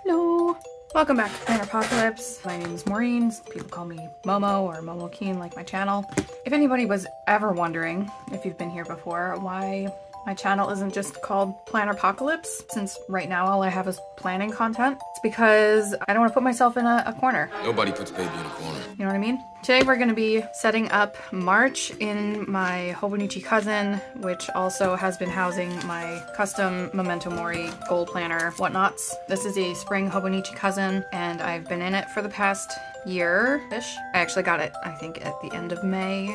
Hello! Welcome back to Planner Apocalypse. My name is Maureen. People call me Momo or Momo Keen, like my channel. If anybody was ever wondering, if you've been here before, why my channel isn't just called Planner Apocalypse, since right now all I have is planning content, it's because I don't want to put myself in a corner. Nobody puts baby in a corner. You know what I mean? Today we're going to be setting up March in my Hobonichi Cousin, which also has been housing my custom Memento Mori Goal Planner whatnots. This is a spring Hobonichi Cousin, and I've been in it for the past year-ish. I actually got it, I think, at the end of May.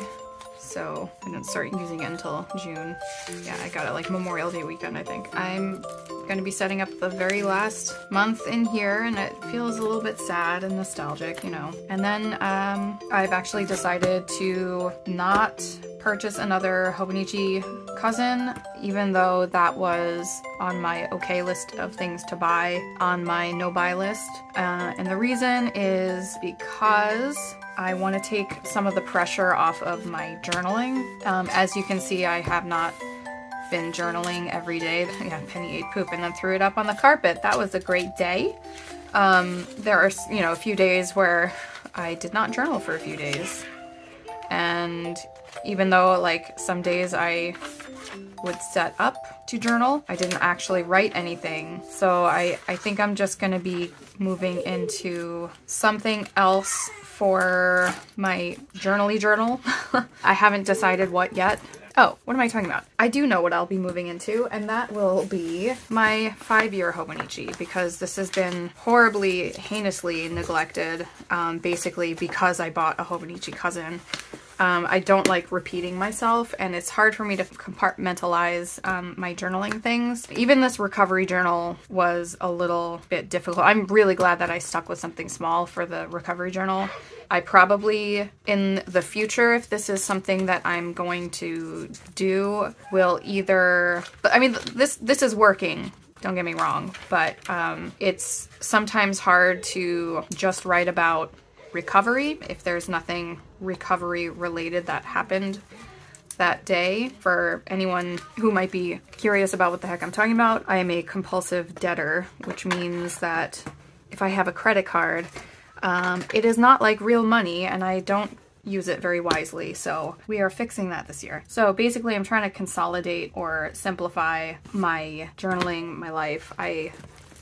So I didn't start using it until June. Yeah, I got it like Memorial Day weekend, I think. I'm gonna be setting up the very last month in here, and it feels a little bit sad and nostalgic, you know. And then I've actually decided to not purchase another Hobonichi Cousin, even though that was on my okay list of things to buy on my no buy list. And the reason is because I want to take some of the pressure off of my journaling. As you can see, I have not been journaling every day. Yeah, Penny ate poop and then threw it up on the carpet. That was a great day. There are, you know, a few days where I did not journal for a few days. And even though, like, some days I would set up to journal, I didn't actually write anything. So I think I'm just gonna be moving into something else for my journal-y journal. I haven't decided what yet. Oh, what am I talking about? I do know what I'll be moving into, and that will be my 5-year Hobonichi, because this has been horribly, heinously neglected, basically because I bought a Hobonichi Cousin. I don't like repeating myself, and it's hard for me to compartmentalize my journaling things. Even this recovery journal was a little bit difficult. I'm really glad that I stuck with something small for the recovery journal. I probably, in the future, if this is something that I'm going to do, will either... I mean, this is working. Don't get me wrong, but it's sometimes hard to just write about recovery if there's nothing recovery related that happened that day. For anyone who might be curious about what the heck I'm talking about, I am a compulsive debtor, which means that if I have a credit card, it is not like real money, and I don't use it very wisely, so we are fixing that this year. So basically I'm trying to consolidate or simplify my journaling, my life. I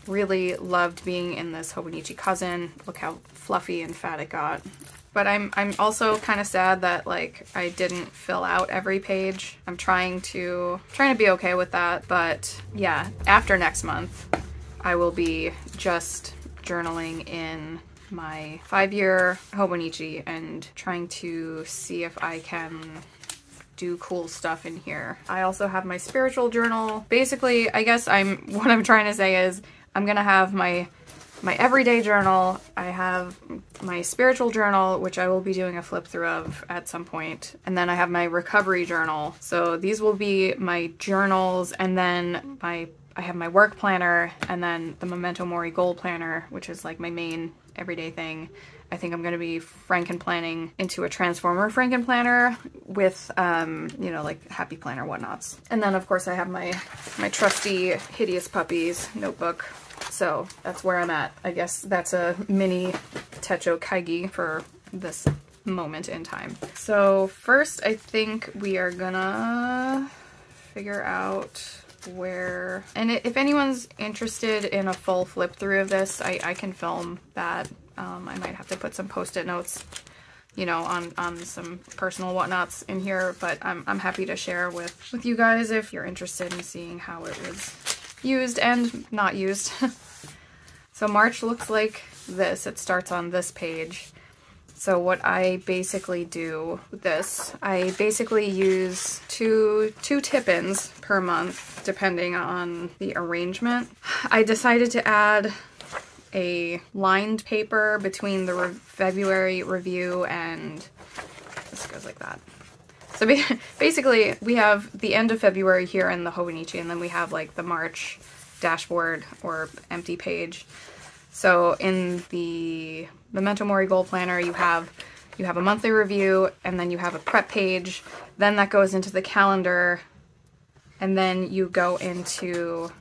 really loved being in this Hobonichi Cousin. Look how fluffy and fat it got. But I'm also kind of sad that, like, I didn't fill out every page. I'm trying to be okay with that, but yeah, after next month I will be just journaling in my 5-year Hobonichi and trying to see if I can do cool stuff in here. I also have my spiritual journal. Basically, I guess what I'm trying to say is I'm gonna have my everyday journal, I have my spiritual journal, which I will be doing a flip through of at some point, and then I have my recovery journal. So these will be my journals, and then I have my work planner, and then the Memento Mori Goal Planner, which is like my main everyday thing. I think I'm going to be Franken-planning into a Transformer Franken-planner with, you know, like Happy Planner whatnots. And then, of course, I have my trusty 𝖍𝖎𝖓𝖊𝖓𝖓 notebook. So that's where I'm at. I guess that's a mini techo kaigi for this moment in time. So first, I think we are gonna figure out where, and if anyone's interested in a full flip through of this, I can film that. I might have to put some post-it notes, you know, on some personal whatnots in here, but I'm happy to share with you guys if you're interested in seeing how it was used and not used. So March looks like this. It starts on this page. So what I basically do with this, I basically use two tip-ins per month, depending on the arrangement. I decided to add a lined paper between the February review and this goes like that. So basically we have the end of February here in the Hobonichi, and then we have like the March dashboard or empty page. So in the Memento Mori Goal Planner, you have a monthly review, and then you have a prep page, then that goes into the calendar, and then you go into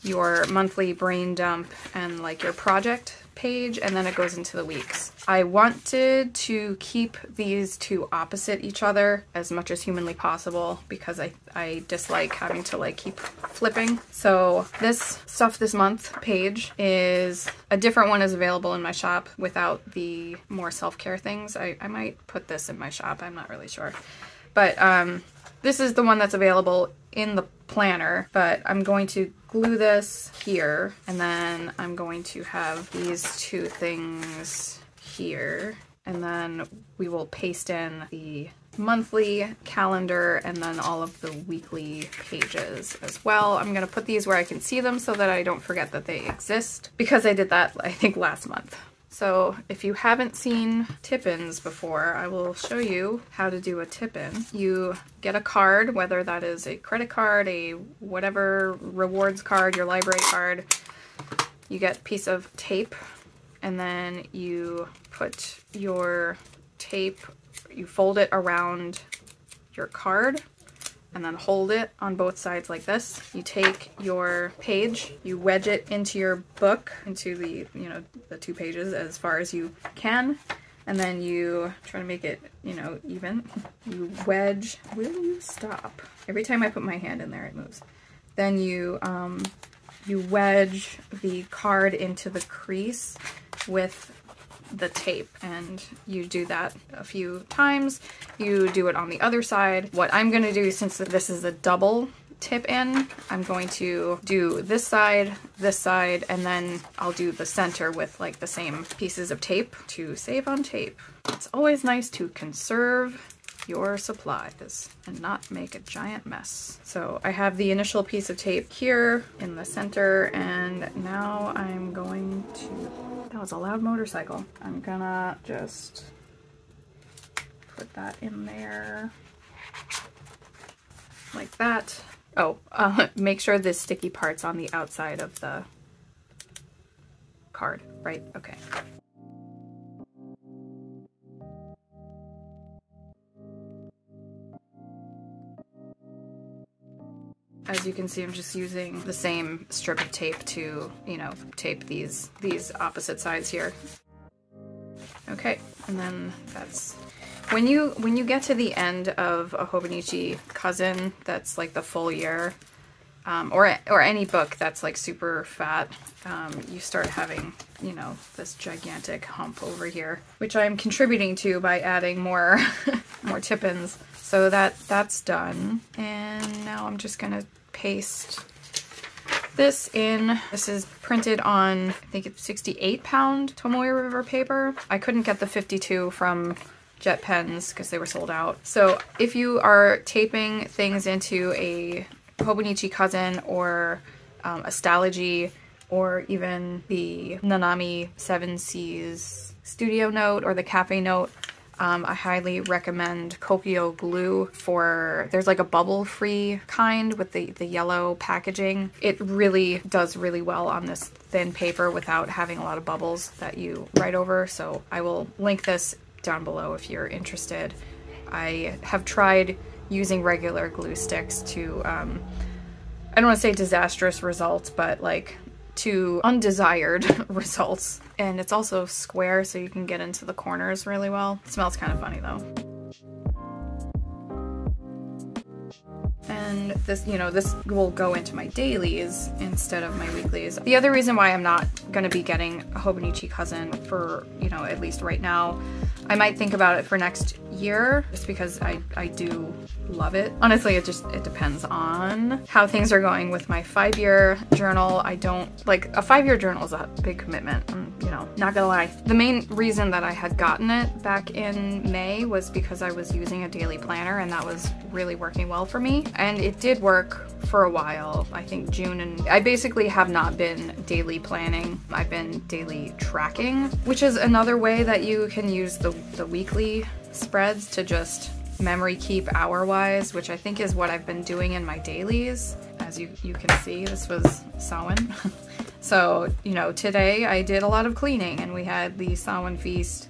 your monthly brain dump and like your project page, and then it goes into the weeks. I wanted to keep these two opposite each other as much as humanly possible because I dislike having to like keep flipping. So this stuff this month page is a different one is available in my shop without the more self-care things. I might put this in my shop, I'm not really sure. But this is the one that's available in the planner, but I'm going to glue this here, and then I'm going to have these two things here, and then we will paste in the monthly calendar and then all of the weekly pages as well. I'm going to put these where I can see them so that I don't forget that they exist, because I did that I think last month. So if you haven't seen tip-ins before, I will show you how to do a tip-in. You get a card, whether that is a credit card, a whatever rewards card, your library card. You get a piece of tape, and then you put your tape, you fold it around your card, and then hold it on both sides like this. You take your page, you wedge it into your book, into the, you know, the two pages as far as you can, and then you try to make it, you know, even. You wedge, will you stop? Every time I put my hand in there, it moves. Then you wedge the card into the crease with the tape, and you do that a few times. You do it on the other side. What I'm going to do, since this is a double tip in, I'm going to do this side, and then I'll do the center with like the same pieces of tape to save on tape. It's always nice to conserve your supplies and not make a giant mess. So I have the initial piece of tape here in the center, and now I'm going to, that was a loud motorcycle. I'm gonna just put that in there like that. Oh, make sure the sticky part's on the outside of the card, right? Okay. As you can see, I'm just using the same strip of tape to, you know, tape these opposite sides here. Okay, and then that's when you get to the end of a Hobonichi Cousin that's like the full year, or any book that's like super fat, you start having, you know, this gigantic hump over here, which I'm contributing to by adding more more tip-ins. So that's done, and now I'm just gonna paste this in. This is printed on, I think it's 68-pound Tomoe River paper. I couldn't get the 52 from Jet Pens because they were sold out. So if you are taping things into a Hobonichi Cousin or astrology, or even the 𝖙𝖎𝖊𝖓𝖊𝖓 studio note or the cafe note, I highly recommend Kokyo glue for, there's like a bubble-free kind with the yellow packaging. It really does really well on this thin paper without having a lot of bubbles that you write over. So I will link this down below if you're interested. I have tried using regular glue sticks to, I don't want to say disastrous results, but like to undesired results. And it's also square, so you can get into the corners really well. It smells kind of funny though. And this, you know, this will go into my dailies instead of my weeklies. The other reason why I'm not going to be getting a Hobonichi Cousin for, you know, at least right now, I might think about it for next year, just because I do love it. Honestly, it depends on how things are going with my 5-year journal. I don't, like, a 5-year journal is a big commitment, you know, not gonna lie. The main reason that I had gotten it back in May was because I was using a daily planner, and that was really working well for me. And it did work for a while, I think June, and I basically have not been daily planning. I've been daily tracking, which is another way that you can use the weekly spreads to just memory keep hour-wise, which I think is what I've been doing in my dailies. As you can see, this was Samhain. So, you know, today I did a lot of cleaning, and we had the Samhain feast,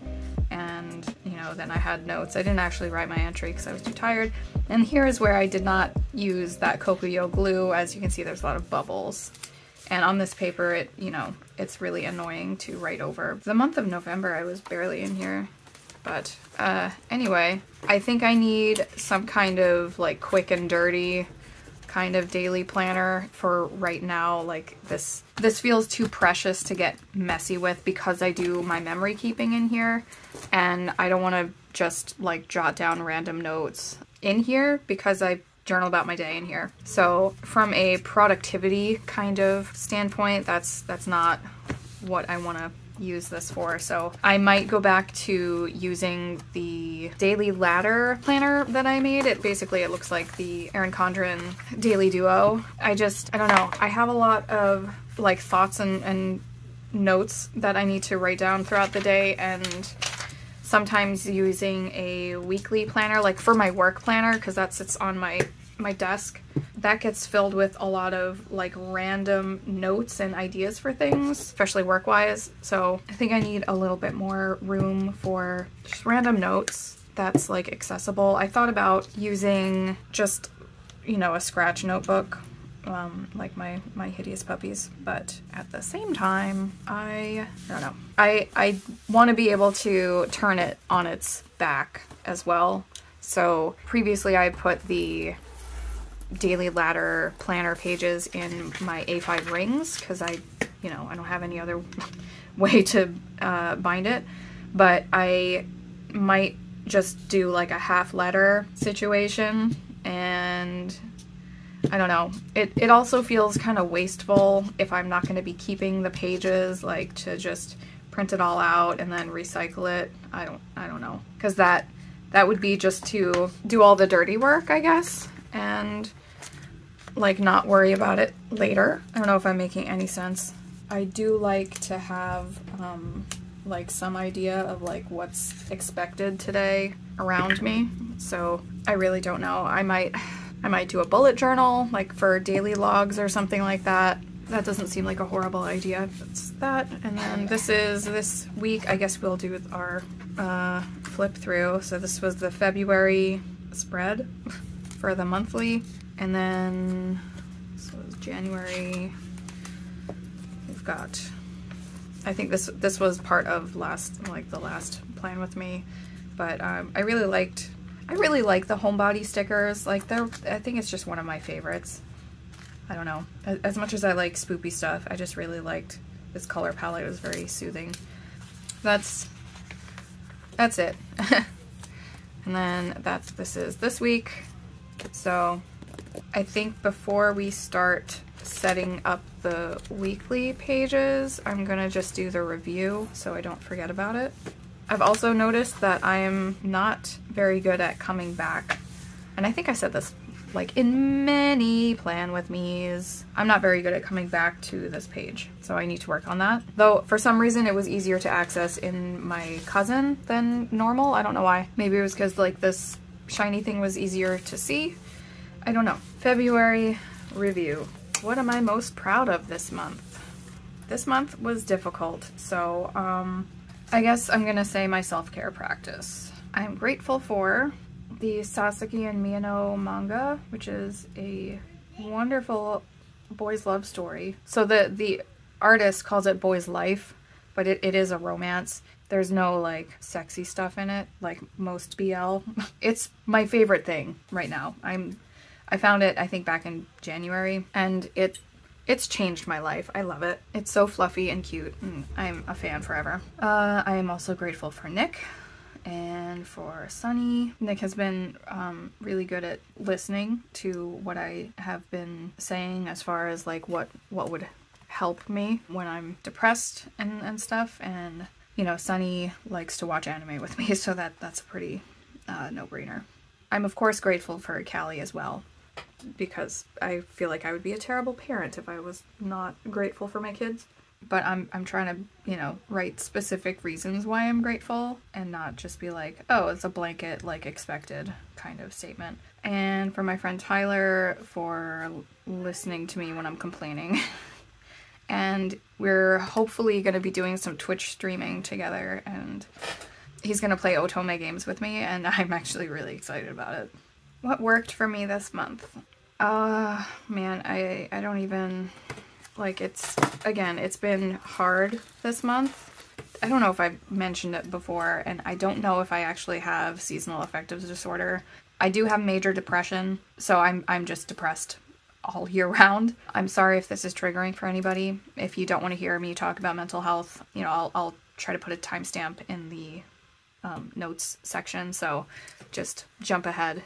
and, you know, then I had notes. I didn't actually write my entry because I was too tired. And here is where I did not use that Kokyo glue. As you can see, there's a lot of bubbles. And on this paper, it, you know, it's really annoying to write over. The month of November, I was barely in here. But anyway, I think I need some kind of like quick and dirty kind of daily planner for right now. Like this feels too precious to get messy with because I do my memory keeping in here, and I don't want to just like jot down random notes in here because I journal about my day in here. So from a productivity kind of standpoint, that's not what I want to use this for. So I might go back to using the daily ladder planner that I made. It looks like the Erin Condren Daily Duo. I don't know. I have a lot of like thoughts and notes that I need to write down throughout the day, and sometimes using a weekly planner, like for my work planner, because that sits on my desk, that gets filled with a lot of like random notes and ideas for things, especially work-wise. So I think I need a little bit more room for just random notes that's like accessible. I thought about using just, you know, a scratch notebook, like my hideous puppies, but at the same time, I don't know. I want to be able to turn it on its back as well. So previously I put the daily ladder planner pages in my A5 rings because I don't have any other way to bind it, but I might just do like a half letter situation, and I don't know. It also feels kind of wasteful if I'm not going to be keeping the pages, like to just print it all out and then recycle it. I don't know, because that would be just to do all the dirty work, I guess, and like not worry about it later. I don't know if I'm making any sense. I do like to have like some idea of like what's expected today around me. So I really don't know. I might do a bullet journal like for daily logs or something like that. That doesn't seem like a horrible idea. That's that. And then this week, I guess we'll do our flip through. So this was the February spread for the monthly. And then, so it was January, we've got, I think this was part of the last plan with me, but I really like the homebody stickers. Like I think it's just one of my favorites. I don't know, as much as I like spoopy stuff, I just really liked this color palette. It was very soothing. That's it. And then this is this week. So I think before we start setting up the weekly pages, I'm gonna just do the review so I don't forget about it. I've also noticed that I am not very good at coming back, and I think I said this like in many plan with me's. I'm not very good at coming back to this page, so I need to work on that. Though for some reason it was easier to access in my cousin than normal. I don't know why. Maybe it was because like this shiny thing was easier to see. I don't know. February review. What am I most proud of this month? This month was difficult, so I guess I'm gonna say my self-care practice. I'm grateful for the Sasaki and Miyano manga, which is a wonderful boys' love story. So the artist calls it boys' life, but it is a romance. There's no like sexy stuff in it like most BL. It's my favorite thing right now. I found it, I think, back in January, and it's changed my life. I love it. It's so fluffy and cute, and I'm a fan forever. I am also grateful for Nick and for Sunny. Nick has been really good at listening to what I have been saying as far as like what would help me when I'm depressed and stuff. And you know, Sunny likes to watch anime with me, so that's a pretty no-brainer. I'm of course grateful for Callie as well, because I feel like I would be a terrible parent if I was not grateful for my kids. But I'm trying to, you know, write specific reasons why I'm grateful and not just be like, oh, it's a blanket, like, expected kind of statement. And for my friend Tyler for listening to me when I'm complaining. And we're hopefully going to be doing some Twitch streaming together, and he's going to play Otome games with me, and I'm actually really excited about it. What worked for me this month? Man, I don't even... Like again, it's been hard this month. I don't know if I've mentioned it before, and I don't know if I actually have seasonal affective disorder. I do have major depression, so I'm just depressed all year round. I'm sorry if this is triggering for anybody. If you don't want to hear me talk about mental health, you know, I'll try to put a timestamp in the notes section, so just jump ahead,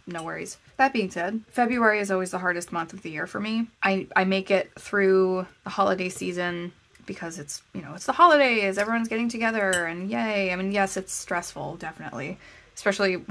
no worries. That being said, February is always the hardest month of the year for me. I make it through the holiday season because it's, you know, it's the holidays, everyone's getting together, and yay. I mean, yes, it's stressful, definitely, especially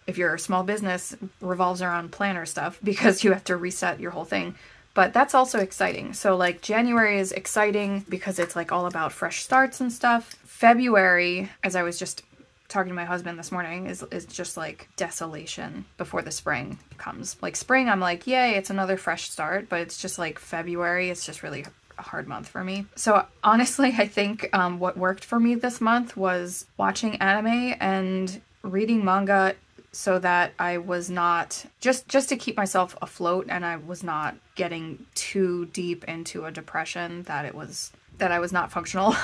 if your small business revolves around planner stuff because you have to reset your whole thing. But that's also exciting. So like January is exciting because it's like all about fresh starts and stuff. February, as I was just talking to my husband this morning, is just like desolation before the spring comes. Like spring, I'm like, yay, it's another fresh start. But it's just like February, it's just really a hard month for me. So honestly, I think what worked for me this month was watching anime and reading manga so that I was not, just to keep myself afloat and I was not getting too deep into a depression that I was not functional.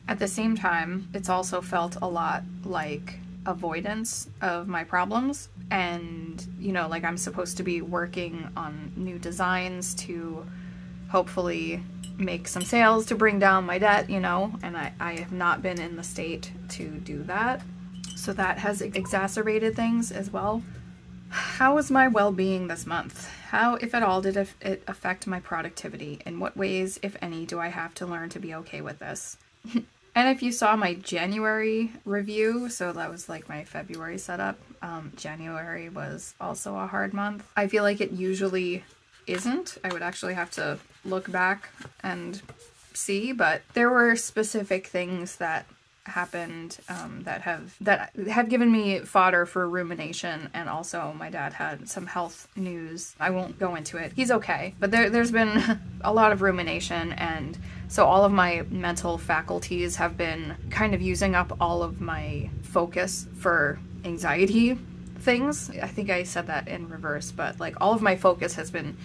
At the same time, it's also felt a lot like avoidance of my problems. And, you know, like I'm supposed to be working on new designs to hopefully make some sales to bring down my debt, you know, and I have not been in the state to do that. So that has exacerbated things as well. How was my well-being this month? How, if at all, did it affect my productivity? In what ways, if any, do I have to learn to be okay with this? And if you saw my January review, so that was like my February setup, January was also a hard month. I feel like it usually isn't. I would actually have to look back and see, but there were specific things that happened that have given me fodder for rumination. And also my dad had some health news. I won't go into it. He's okay, but there's been a lot of rumination, and so all of my mental faculties have been kind of using up all of my focus for anxiety things. I think I said that in reverse, but like all of my focus has been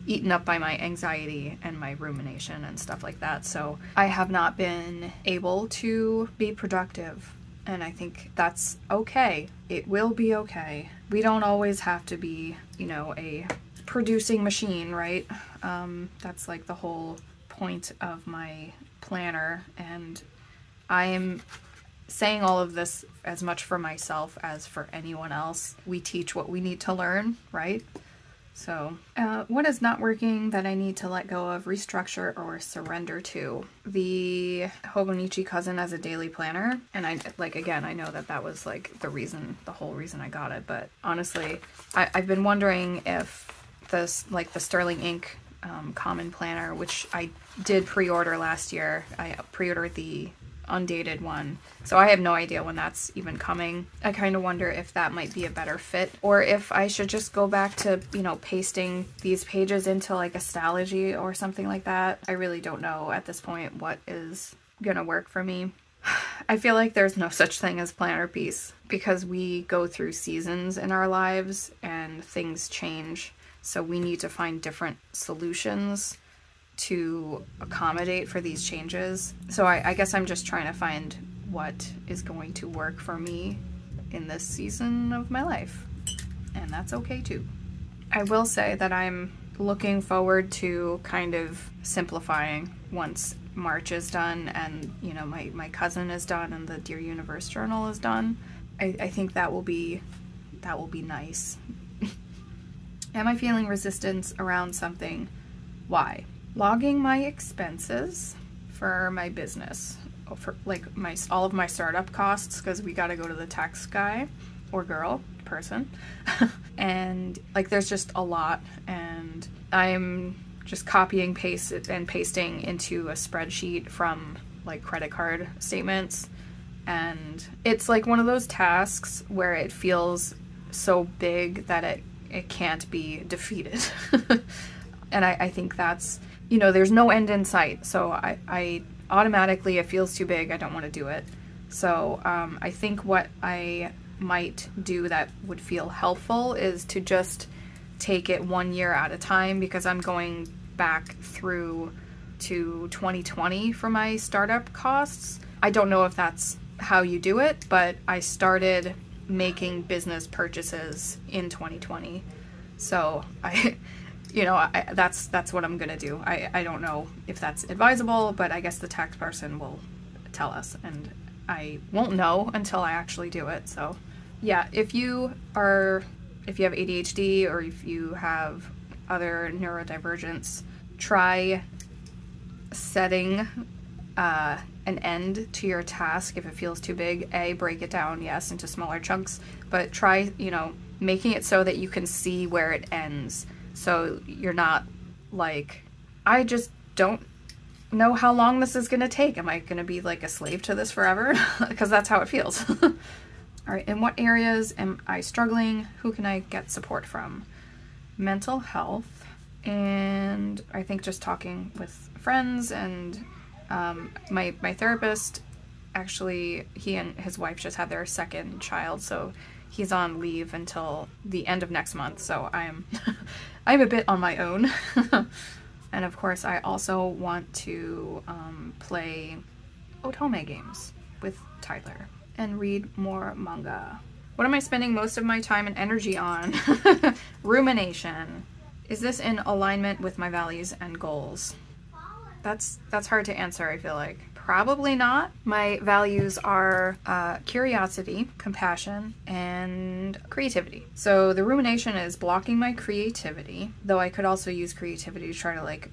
eaten up by my anxiety and my rumination and stuff like that. So I have not been able to be productive, and I think that's okay. It will be okay. We don't always have to be, you know, a producing machine, right? That's like the whole point of my planner, and I am saying all of this as much for myself as for anyone else. We teach what we need to learn, right? So, what is not working that I need to let go of, restructure, or surrender to? The Hobonichi Cousin as a daily planner. And I, like, again, I know that was like the whole reason I got it. But honestly, I've been wondering if this, like the Sterling Ink common planner, which I did pre-order last year. I pre-ordered the undated one, so I have no idea when that's even coming. I kind of wonder if that might be a better fit, or if I should just go back to, you know, pasting these pages into like astrology or something like that. I really don't know at this point what is gonna work for me. I feel like there's no such thing as planner peace, because we go through seasons in our lives and things change, so we need to find different solutions to accommodate for these changes. So I guess I'm just trying to find what is going to work for me in this season of my life, and that's okay too. I will say that I'm looking forward to kind of simplifying once March is done and, you know, my cousin is done and the Dear Universe journal is done. I think that will be nice. Am I feeling resistance around something? Why? Logging my expenses for my business, for like all of my startup costs, because we got to go to the tax guy or girl person and like there's just a lot, and I'm just copying and pasting into a spreadsheet from like credit card statements, and it's like one of those tasks where it feels so big that it can't be defeated. And I think that's, you know, there's no end in sight. So I automatically, it feels too big. I don't want to do it. So I think what I might do that would feel helpful is to just take it 1 year at a time, because I'm going back through to 2020 for my startup costs. I don't know if that's how you do it, but I started making business purchases in 2020. So that's what I'm gonna do. I don't know if that's advisable, but I guess the tax person will tell us, and I won't know until I actually do it. So yeah, if you have ADHD or if you have other neurodivergence, try setting an end to your task if it feels too big. Break it down, yes, into smaller chunks, but try, making it so that you can see where it ends. So you're not like, I just don't know how long this is going to take. Am I going to be like a slave to this forever? Because that's how it feels. All right, in what areas am I struggling? Who can I get support from? Mental health, and I think just talking with friends and my therapist. Actually, he and his wife just had their second child, so he's on leave until the end of next month, so I'm a bit on my own. And of course, I also want to play otome games with Tyler and read more manga. What am I spending most of my time and energy on? Rumination. Is this in alignment with my values and goals? That's hard to answer, I feel like. Probably not. My values are curiosity, compassion, and creativity. So the rumination is blocking my creativity, though I could also use creativity to try to like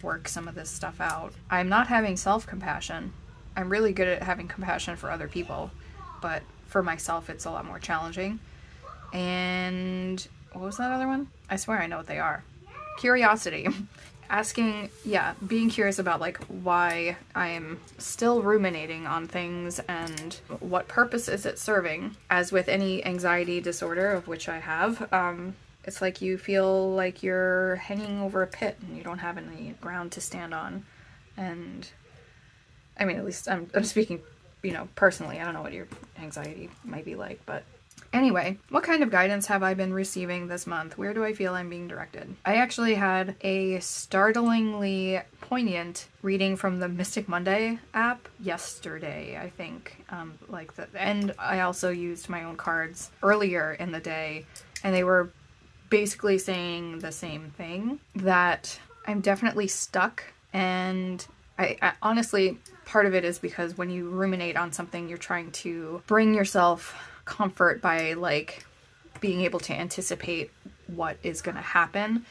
work some of this stuff out. I'm not having self-compassion. I'm really good at having compassion for other people, but for myself it's a lot more challenging. And what was that other one? I swear I know what they are. Curiosity. Being curious about like why I'm still ruminating on things and what purpose is it serving. As with any anxiety disorder, of which I have, it's like you feel like you're hanging over a pit and you don't have any ground to stand on. And I mean, at least I'm speaking, personally. I don't know what your anxiety might be like, but anyway, what kind of guidance have I been receiving this month? Where do I feel I'm being directed? I actually had a startlingly poignant reading from the Mystic Monday app yesterday, I think. And I also used my own cards earlier in the day, and they were basically saying the same thing, that I'm definitely stuck. And I honestly, part of it is because when you ruminate on something, you're trying to bring yourself comfort by like being able to anticipate what is going to happen,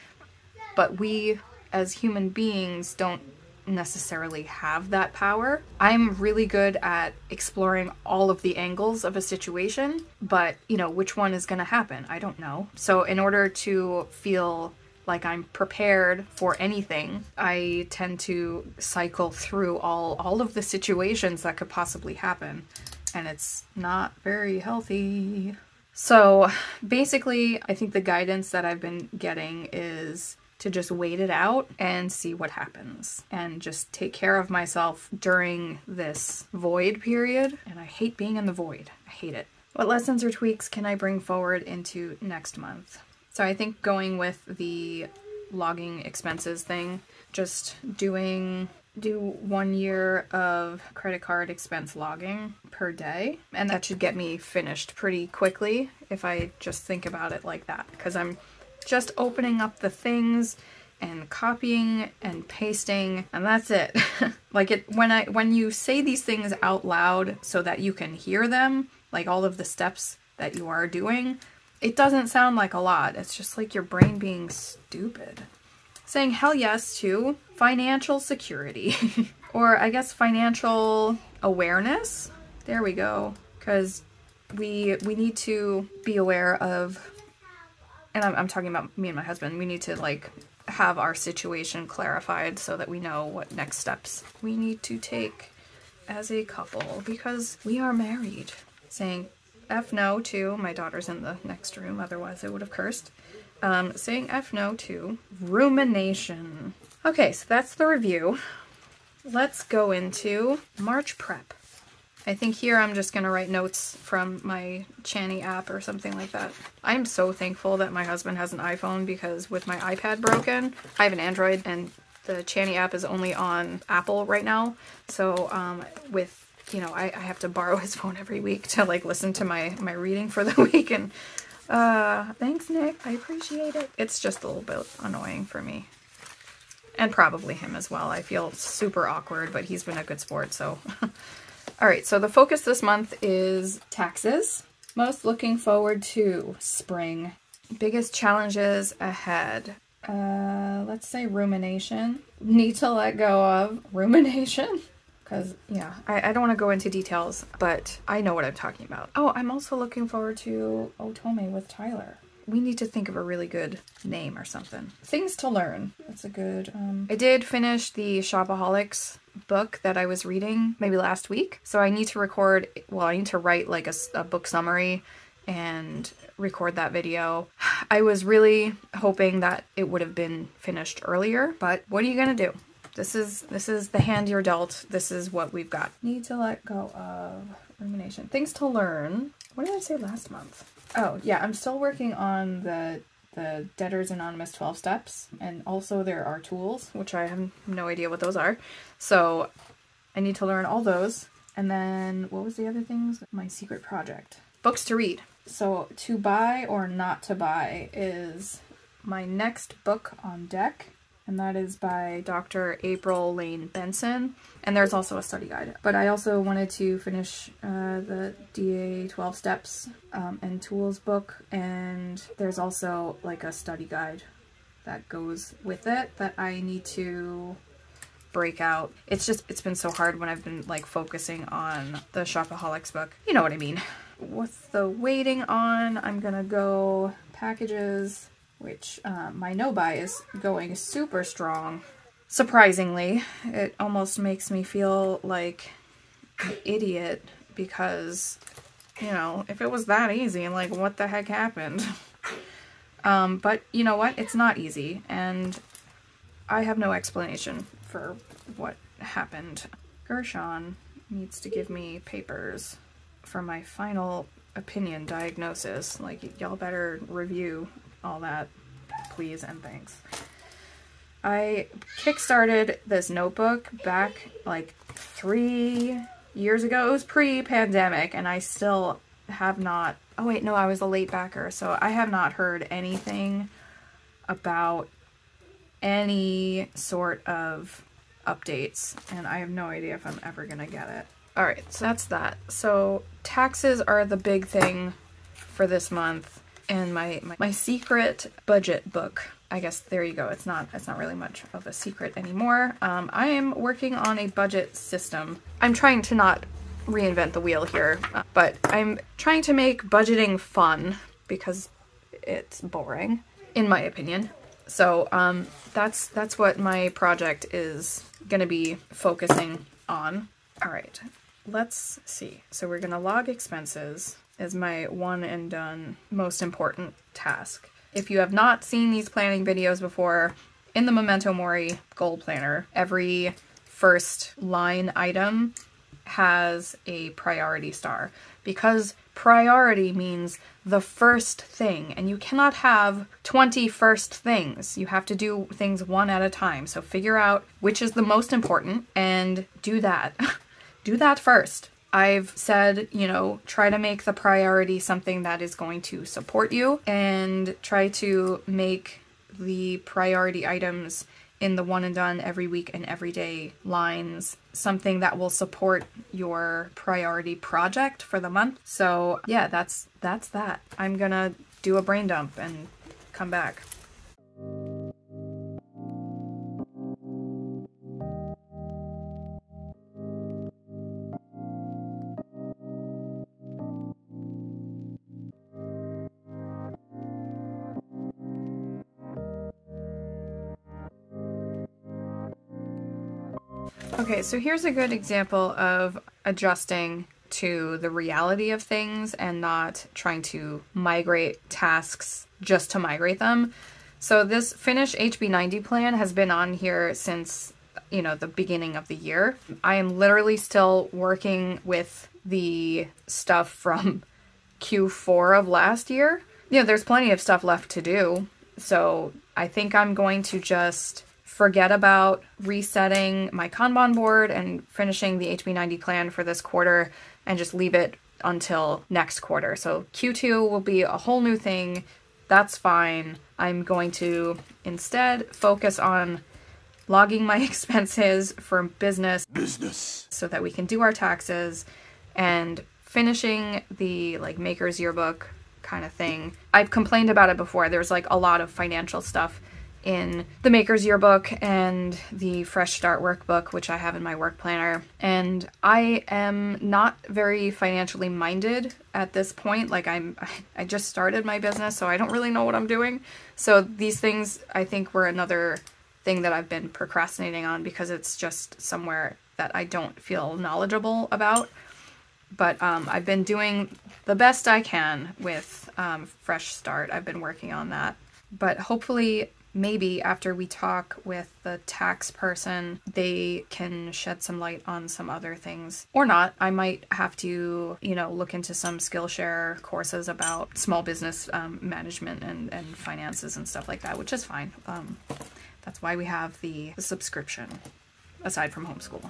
but we as human beings don't necessarily have that power. I'm really good at exploring all of the angles of a situation, but which one is going to happen, I don't know. So in order to feel like I'm prepared for anything, I tend to cycle through all of the situations that could possibly happen. And it's not very healthy. So basically, I think the guidance that I've been getting is to just wait it out and see what happens and just take care of myself during this void period. And I hate being in the void. I hate it. What lessons or tweaks can I bring forward into next month? So I think going with the logging expenses thing, just do 1 year of credit card expense logging per day, and that should get me finished pretty quickly if I just think about it like that, because I'm just opening up the things and copying and pasting, and that's it. When you say these things out loud so that you can hear them, like all of the steps that you are doing, it doesn't sound like a lot. It's just like your brain being stupid. Saying hell yes to financial security, or I guess financial awareness. There we go. Because we need to be aware of, and I'm talking about me and my husband, we need to like have our situation clarified so that we know what next steps we need to take as a couple, because we are married. Saying F no to, my daughter's in the next room, otherwise I would have cursed. Saying F no to rumination. Okay, so that's the review. Let's go into March prep. I think here I'm just gonna write notes from my Chani app or something like that. I'm so thankful that my husband has an iPhone, because with my iPad broken, I have an Android, and the Chani app is only on Apple right now. So with, you know, I have to borrow his phone every week to like listen to my reading for the week. And thanks, Nick. I appreciate it. It's just a little bit annoying for me. And probably him as well. I feel super awkward, but he's been a good sport, so. All right, so the focus this month is taxes. Most looking forward to spring. Biggest challenges ahead. Let's say rumination. Need to let go of rumination. Because, yeah, I don't want to go into details, but I know what I'm talking about. Oh, I'm also looking forward to Otome with Tyler. We need to think of a really good name or something. Things to learn. That's a good... I did finish the Shopaholics book that I was reading maybe last week. So I need to record... Well, I need to write like a book summary and record that video. I was really hoping that it would have been finished earlier, but what are you gonna do? This is the hand you're dealt. This is what we've got. Need to let go of rumination. Things to learn. What did I say last month? Oh, yeah, I'm still working on the Debtors Anonymous 12 steps, and also there are tools, which I have no idea what those are. So I need to learn all those. And then what was the other things? My secret project. Books to read. So to buy or not to buy is my next book on deck. And that is by Dr. April Lane Benson. And there's also a study guide. But I also wanted to finish the DA 12 Steps and Tools book. And there's also like a study guide that goes with it that I need to break out. It's been so hard when I've been like focusing on the Shopaholics book. You know what I mean. With the waiting on, I'm gonna go packages, which my no-buy is going super strong. Surprisingly, it almost makes me feel like an idiot because, you know, if it was that easy, like what the heck happened? But you know what? It's not easy, and I have no explanation for what happened. Gershon needs to give me papers for my final opinion diagnosis. Like, y'all better review all that, please and thanks. I kickstarted this notebook back like 3 years ago. It was pre-pandemic, and I still have not... Oh wait, no, I was a late backer, so I have not heard anything about any sort of updates, and I have no idea if I'm ever gonna get it. Alright, so that's that. So taxes are the big thing for this month. And my secret budget book, I guess there you go. It's not really much of a secret anymore. I am working on a budget system. I'm trying to not reinvent the wheel here, but I'm trying to make budgeting fun because it's boring, in my opinion. So that's what my project is gonna be focusing on. All right, let's see. So we're gonna log expenses as my one and done most important task. If you have not seen these planning videos before, in the Memento Mori Goal Planner, every first line item has a priority star because priority means the first thing, and you cannot have 20 first things. You have to do things one at a time. So figure out which is the most important and do that. Do that first. I've said, you know, try to make the priority something that is going to support you, and try to make the priority items in the one and done every week and every day lines something that will support your priority project for the month. So yeah, that's that. I'm gonna do a brain dump and come back. Okay, so here's a good example of adjusting to the reality of things and not trying to migrate tasks just to migrate them. So this Finish HB90 plan has been on here since, you know, the beginning of the year. I am literally still working with the stuff from Q4 of last year. You know, there's plenty of stuff left to do. So I think I'm going to just forget about resetting my Kanban board and finishing the 𝖍𝖎𝖓𝖊𝖓 plan for this quarter and just leave it until next quarter. So Q2 will be a whole new thing. That's fine. I'm going to instead focus on logging my expenses for business so that we can do our taxes and finishing the like maker's yearbook kind of thing. I've complained about it before. There's like a lot of financial stuff in the maker's yearbook and the fresh start workbook, which I have in my work planner. And I am not very financially minded at this point. Like I just started my business, so I don't really know what I'm doing. So these things I think were another thing that I've been procrastinating on because it's just somewhere that I don't feel knowledgeable about. But I've been doing the best I can with Fresh Start. I've been working on that. But hopefully, maybe after we talk with the tax person, they can shed some light on some other things. Or not. I might have to, you know, look into some Skillshare courses about small business management and finances and stuff like that, which is fine. That's why we have the subscription, aside from homeschool.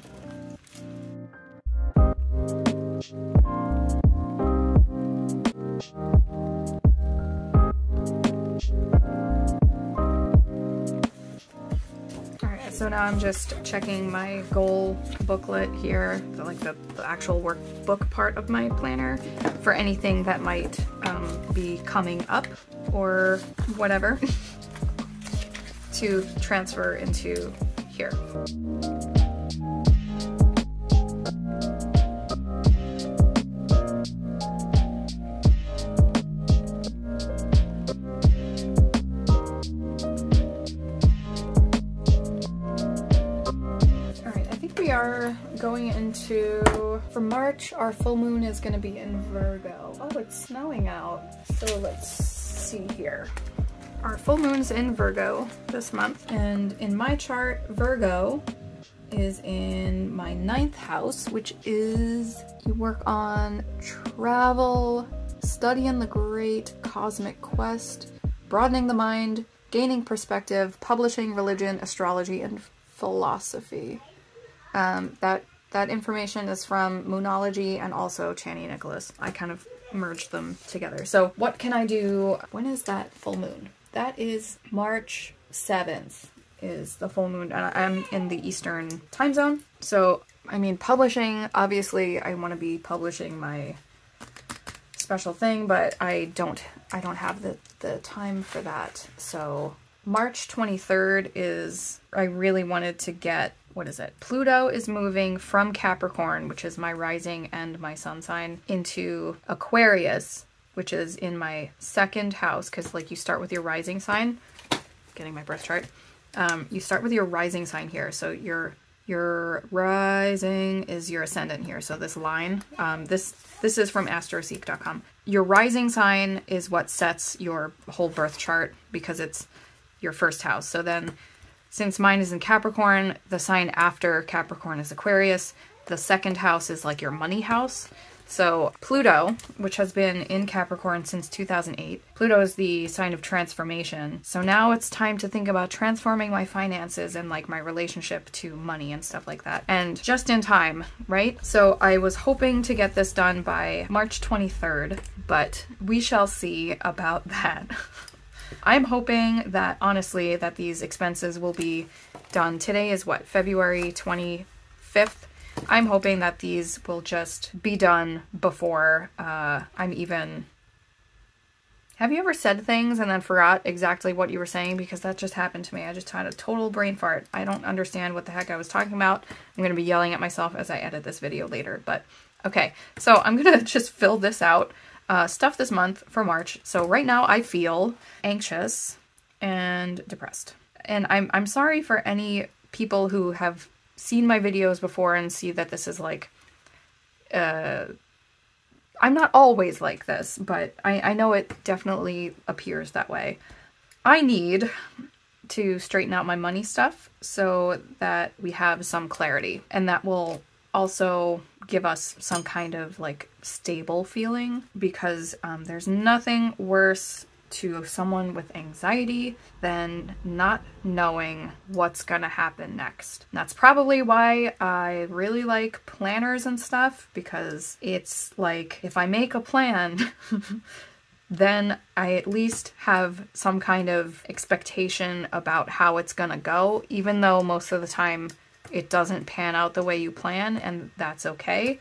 Alright, so now I'm just checking my goal booklet here, the actual workbook part of my planner, for anything that might be coming up or whatever to transfer into here. We are going into, for March, our full moon is going to be in Virgo. Oh, it's snowing out. So let's see here. Our full moon's in Virgo this month, and in my chart, Virgo is in my 9th house, which is, you work on travel, studying the great cosmic quest, broadening the mind, gaining perspective, publishing, religion, astrology, and philosophy. That information is from Moonology and also Chani Nicholas. I kind of merged them together. So what can I do? When is that full moon? That is March 7th is the full moon, and I'm in the Eastern time zone. So, I mean, publishing, obviously I want to be publishing my special thing, but I don't have the time for that. So March 23rd is, I really wanted to get, what is it? Pluto is moving from Capricorn, which is my rising and my sun sign, into Aquarius, which is in my 2nd house, because like you start with your rising sign, getting my birth chart, you start with your rising sign here. So your rising is your ascendant here. So this line, this is from astroseek.com. Your rising sign is what sets your whole birth chart because it's your 1st house. So then, since mine is in Capricorn, the sign after Capricorn is Aquarius. The 2nd house is like your money house. So Pluto, which has been in Capricorn since 2008, Pluto is the sign of transformation. So now it's time to think about transforming my finances and like my relationship to money and stuff like that. And just in time, right? So I was hoping to get this done by March 23rd, but we shall see about that. I'm hoping that, honestly, that these expenses will be done. Today is what, February 25th? I'm hoping that these will just be done before I'm even... Have you ever said things and then forgot exactly what you were saying? Because that just happened to me. I just had a total brain fart. I don't understand what the heck I was talking about. I'm going to be yelling at myself as I edit this video later. But, okay. So I'm going to just fill this out. Stuff this month for March. So right now I feel anxious and depressed. And I'm sorry for any people who have seen my videos before and see that this is like, I'm not always like this, but I know it definitely appears that way. I need to straighten out my money stuff so that we have some clarity, and that will also give us some kind of like stable feeling, because there's nothing worse to someone with anxiety than not knowing what's gonna happen next. And that's probably why I really like planners and stuff, because it's like if I make a plan then I at least have some kind of expectation about how it's gonna go, even though most of the time it doesn't pan out the way you plan, and that's okay.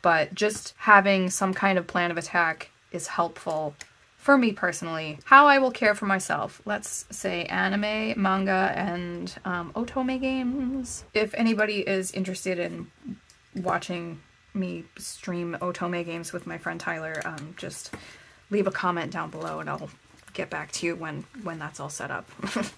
But just having some kind of plan of attack is helpful for me personally. How I will care for myself. Let's say anime, manga, and otome games. If anybody is interested in watching me stream otome games with my friend Tyler, just leave a comment down below and I'll get back to you when that's all set up.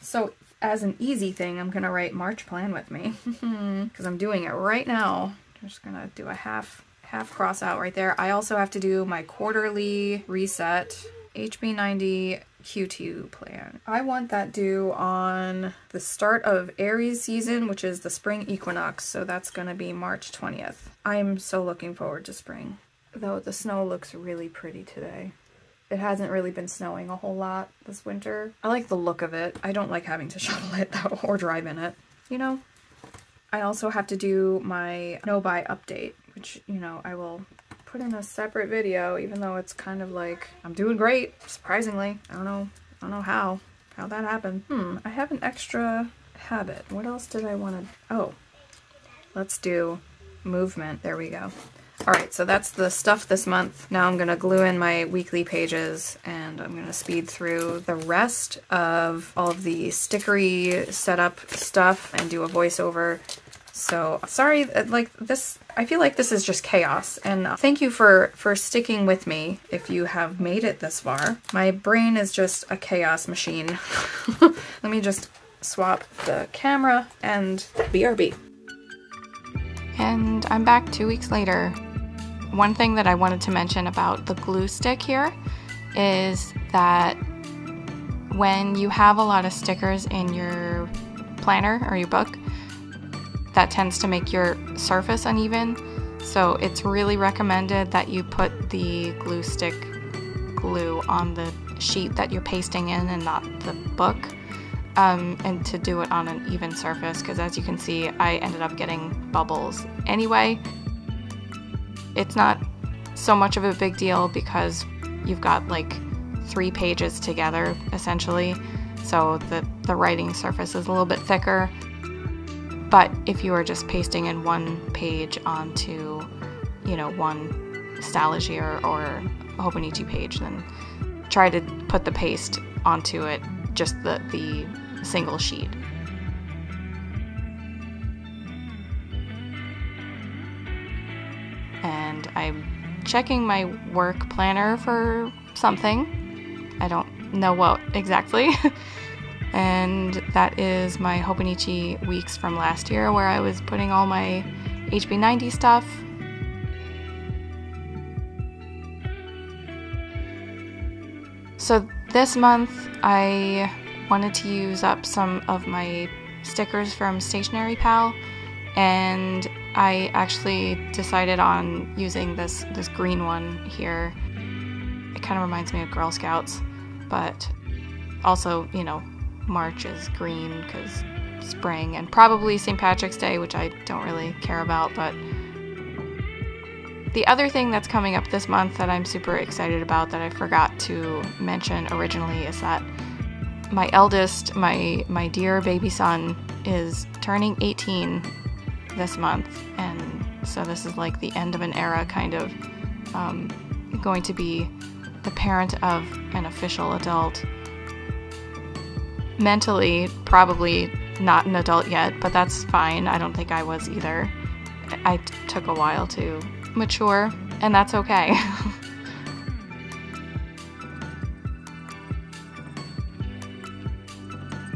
So as an easy thing, I'm gonna write March plan with me because I'm doing it right now. I'm just gonna do a half cross out right there. I also have to do my quarterly reset 𝖍𝖎𝖓𝖙 Q2 plan. I want that due on the start of Aries season, which is the spring equinox, so that's gonna be March 20th. I'm so looking forward to spring, though the snow looks really pretty today. It hasn't really been snowing a whole lot this winter. I like the look of it. I don't like having to shovel it though, or drive in it, you know? I also have to do my no-buy update, which, you know, I will put in a separate video, even though it's kind of like, I'm doing great, surprisingly. I don't know how that happened. I have an extra habit. What else did I want to, oh, let's do movement. There we go. All right, so that's the stuff this month. Now I'm gonna glue in my weekly pages and I'm gonna speed through the rest of all of the stickery setup stuff and do a voiceover. So sorry, like this, I feel like this is just chaos, and thank you for sticking with me if you have made it this far. My brain is just a chaos machine. Let me just swap the camera and BRB. And I'm back 2 weeks later. One thing that I wanted to mention about the glue stick here is that when you have a lot of stickers in your planner or your book, that tends to make your surface uneven. So it's really recommended that you put the glue stick glue on the sheet that you're pasting in and not the book, and to do it on an even surface, because as you can see, I ended up getting bubbles anyway. It's not so much of a big deal because you've got like 3 pages together essentially, so the writing surface is a little bit thicker. But if you are just pasting in one page onto, you know, one 𝖙𝖎𝖓𝖓 or Hobonichi page, then try to put the paste onto it, just the single sheet. And I'm checking my work planner for something. I don't know what exactly. And that is my Hobonichi weeks from last year, where I was putting all my 𝖍𝖎𝖓𝖙 stuff. So this month I wanted to use up some of my stickers from Stationery Pal, and I actually decided on using this green one here. It kind of reminds me of Girl Scouts, but also, you know, March is green because spring, and probably St. Patrick's Day, which I don't really care about. But the other thing that's coming up this month that I'm super excited about that I forgot to mention originally is that my eldest, my dear baby son, is turning 18 this month, and so this is like the end of an era, kind of going to be the parent of an official adult. Mentally, probably not an adult yet, but that's fine. I don't think I was either. I took a while to mature, and that's okay.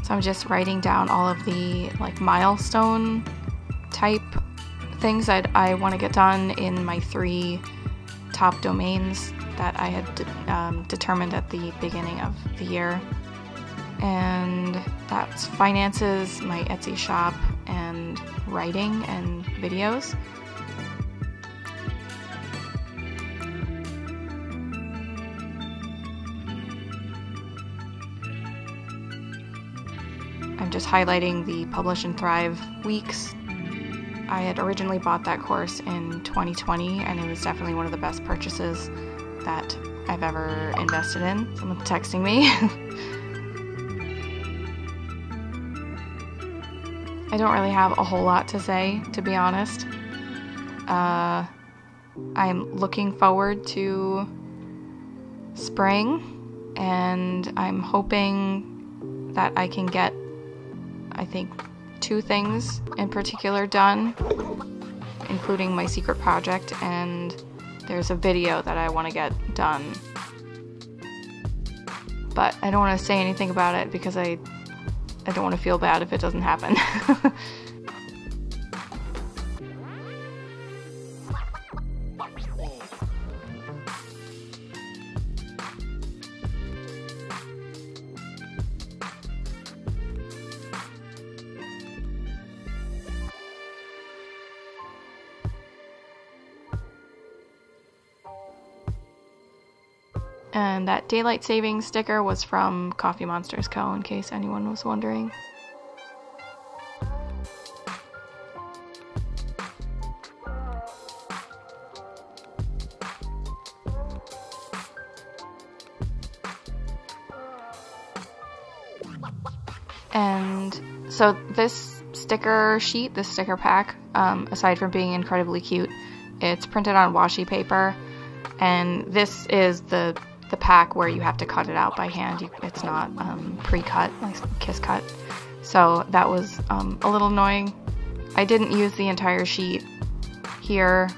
So I'm just writing down all of the like milestone type things that I want to get done in my 3 top domains that I had determined at the beginning of the year. And that's finances, my Etsy shop, and writing and videos. just highlighting the Publish and Thrive weeks. I had originally bought that course in 2020, and it was definitely one of the best purchases that I've ever invested in. Someone's texting me. I don't really have a whole lot to say, to be honest. I'm looking forward to spring, and I'm hoping that I can get, I think, 2 things in particular done, including my secret project, and there's a video that I want to get done. But I don't want to say anything about it because I don't want to feel bad if it doesn't happen. And that daylight saving sticker was from Coffee Monsters Co., in case anyone was wondering. And so this sticker sheet, this sticker pack, aside from being incredibly cute, it's printed on washi paper, and this is the pack where you have to cut it out by hand. It's not pre-cut, like kiss cut. So that was a little annoying. I didn't use the entire sheet here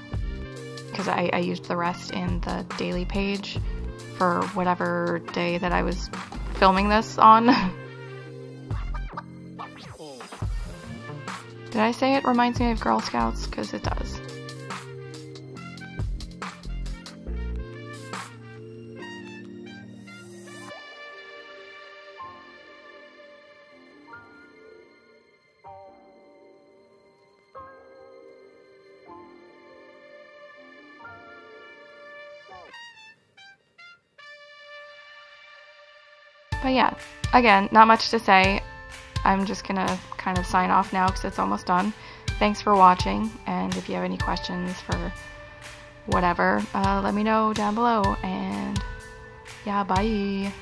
because I used the rest in the daily page for whatever day that I was filming this on. Did I say it reminds me of Girl Scouts? Because it does. But yeah, again, not much to say. I'm just gonna kind of sign off now because it's almost done. Thanks for watching, and if you have any questions for whatever, let me know down below, and yeah, bye!